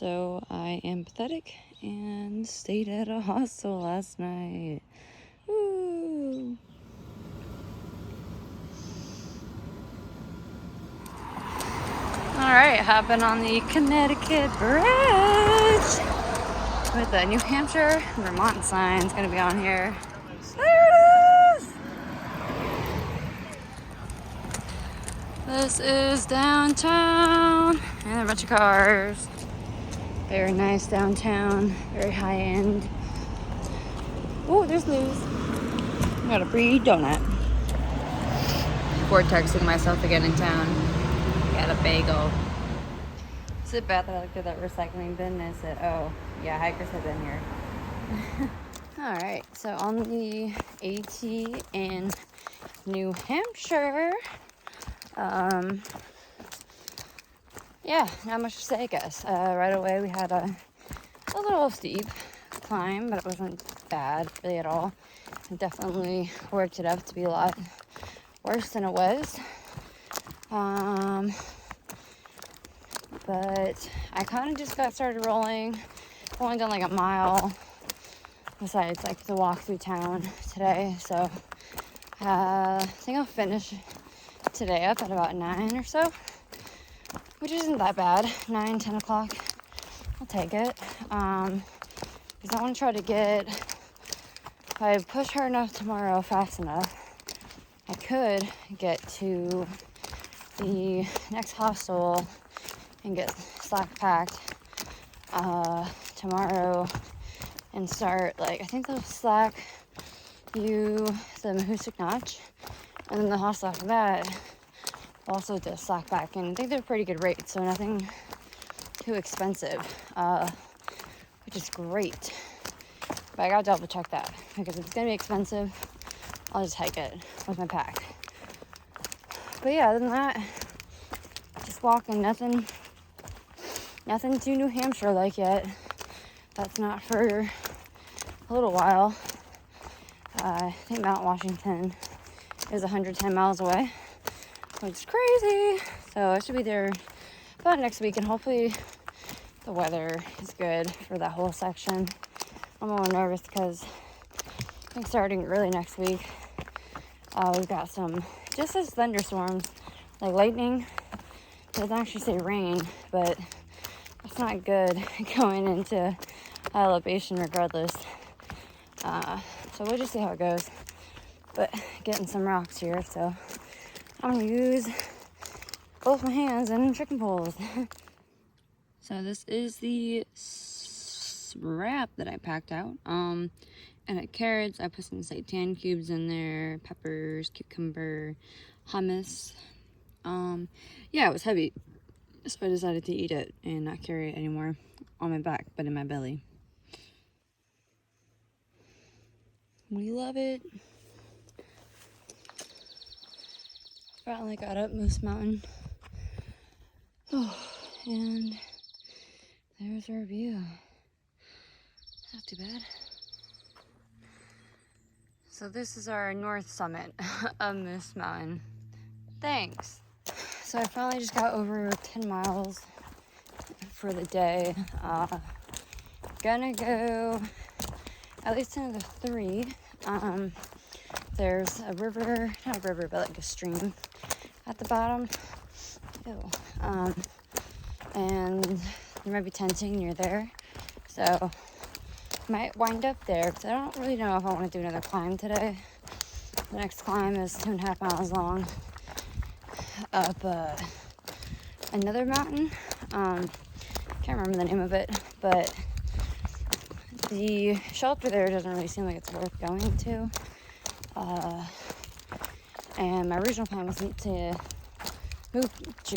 So I am pathetic and stayed at a hostel last night. Woo! Alright, hopping on the Connecticut Bridge with the New Hampshire Vermont sign. It's gonna be on here. There it is! This is downtown and a bunch of cars. Very nice downtown, very high end. Oh, there's Lou's. Got a free donut. Vortexing myself again in town. Got a bagel. Is it bad that I looked at that recycling bin and I said, oh, yeah, hikers have been here. Alright, so on the AT in New Hampshire, yeah, not much to say, I guess. Right away we had a little steep climb, but it wasn't bad really at all. It definitely worked it up to be a lot worse than it was. But I kind of just got started rolling. I've only done like a mile besides like the walk through town today. So I think I'll finish today up at about 9 or so, which isn't that bad. 9, 10 o'clock. I'll take it. Because I want to try to get, if I push hard enough tomorrow fast enough, I could get to the next hostel and get slack packed tomorrow and start, like, I think they'll slack you the Moose Mtn, and then the hostel after that also does slack back, and I think they're pretty good rates, so nothing too expensive, which is great. But I gotta double check that, because if it's gonna be expensive, I'll just hike it with my pack. But yeah, other than that, just walking, nothing too New Hampshire like yet. That's not for a little while. I think Mount Washington is 110 miles away, which is crazy. So I should be there about next week, and hopefully the weather is good for that whole section. I'm a little nervous because I think starting early next week, we've got some, just as thunderstorms, like lightning. It doesn't actually say rain, but it's not good going into elevation regardless. So we'll just see how it goes. But getting some rocks here, so I'm gonna use both my hands and chicken poles. So this is the wrap that I packed out. And at carrots, I put some seitan cubes in there, peppers, cucumber, hummus. Yeah, it was heavy, so I decided to eat it and not carry it anymore on my back, but in my belly. We love it. Finally got up Moose Mountain. Oh, and there's our view. Not too bad. So this is our north summit of Moose Mountain. Thanks. So I finally just got over 10 miles for the day. Gonna go at least another 3. There's a river, not a river, but like a stream at the bottom. Ew. And there might be tenting near there. So might wind up there, because I don't really know if I want to do another climb today. The next climb is 2.5 miles long up another mountain. Can't remember the name of it, but the shelter there doesn't really seem like it's worth going to. And my original plan was to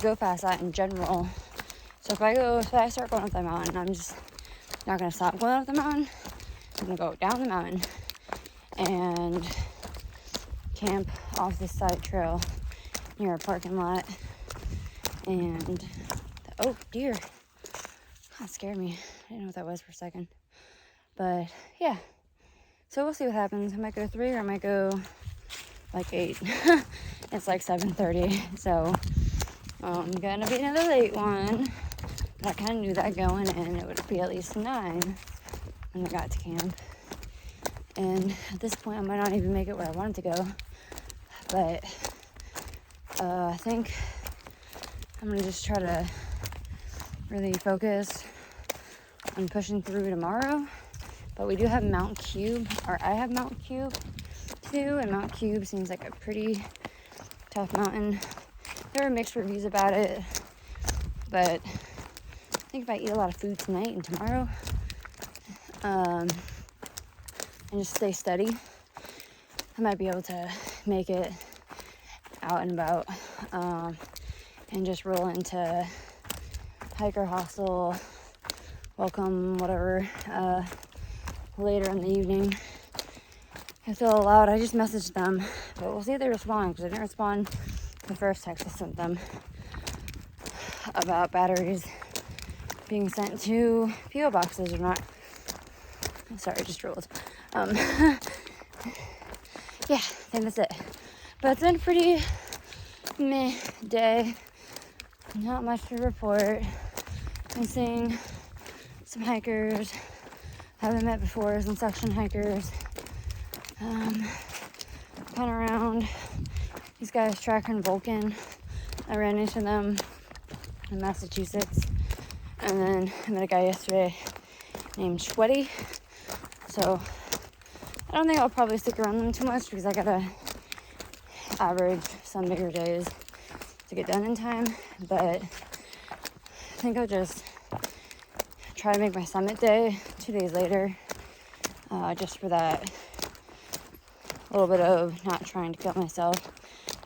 go past that in general. So if I start going up the mountain, I'm just not gonna stop going up the mountain. I'm gonna go down the mountain and camp off this side trail near a parking lot. And oh dear, that scared me. I didn't know what that was for a second. But yeah, so we'll see what happens. I might go 3 or I might go like 8. It's like 7:30, so gonna be another late one. But I kind of knew that going in, it would be at least 9 when I got to camp. And at this point, I might not even make it where I wanted to go. But I think I'm going to just try to really focus on pushing through tomorrow. But we do have Mount Cube, or I have Mount Cube too, and Mount Cube seems like a pretty tough mountain. There are mixed reviews about it, but I think if I eat a lot of food tonight and tomorrow, and just stay steady, I might be able to make it out and about, and just roll into hiker hostel, welcome, whatever, later in the evening. If they'll allow it, I just messaged them, but we'll see if they respond, because I didn't respond to the first text I sent them about batteries being sent to PO boxes or not. Sorry, I just rolled. Yeah, I think that's it. But it's been a pretty meh day. Not much to report. Been seeing some hikers. Haven't met before, some section hikers. Kind of around. These guys tracking Vulcan. I ran into them in Massachusetts. And then I met a guy yesterday named Sweaty. So I don't think I'll probably stick around them too much because I gotta average some bigger days to get done in time. But I think I'll just try to make my summit day 2 days later, just for that little bit of not trying to kill myself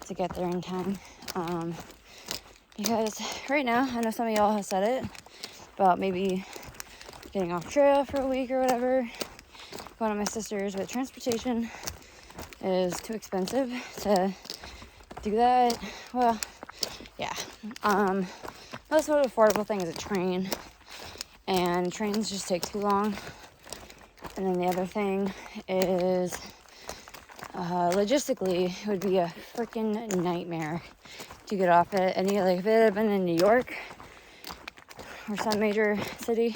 to get there in time. Because right now, I know some of y'all have said it about maybe getting off trail for a week or whatever, going to my sister's, but transportation is too expensive to do that. Well, yeah. Most sort of affordable thing is a train, and trains just take too long. And then the other thing is, logistically, it would be a freaking nightmare to get off at any, like if it had been in New York or some major city,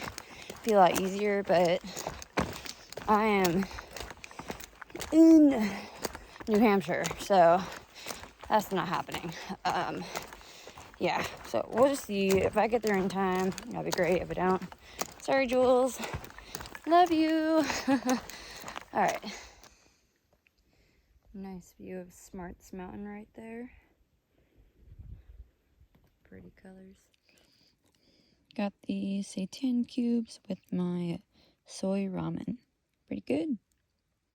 it'd be a lot easier, but I am in New Hampshire, so that's not happening. Yeah, so we'll just see. If I get there in time, that'll be great. If I don't, sorry, Jules. Love you. All right. Nice view of Smarts Mountain right there. Pretty colors. Got the seitan cubes with my soy ramen. Pretty good.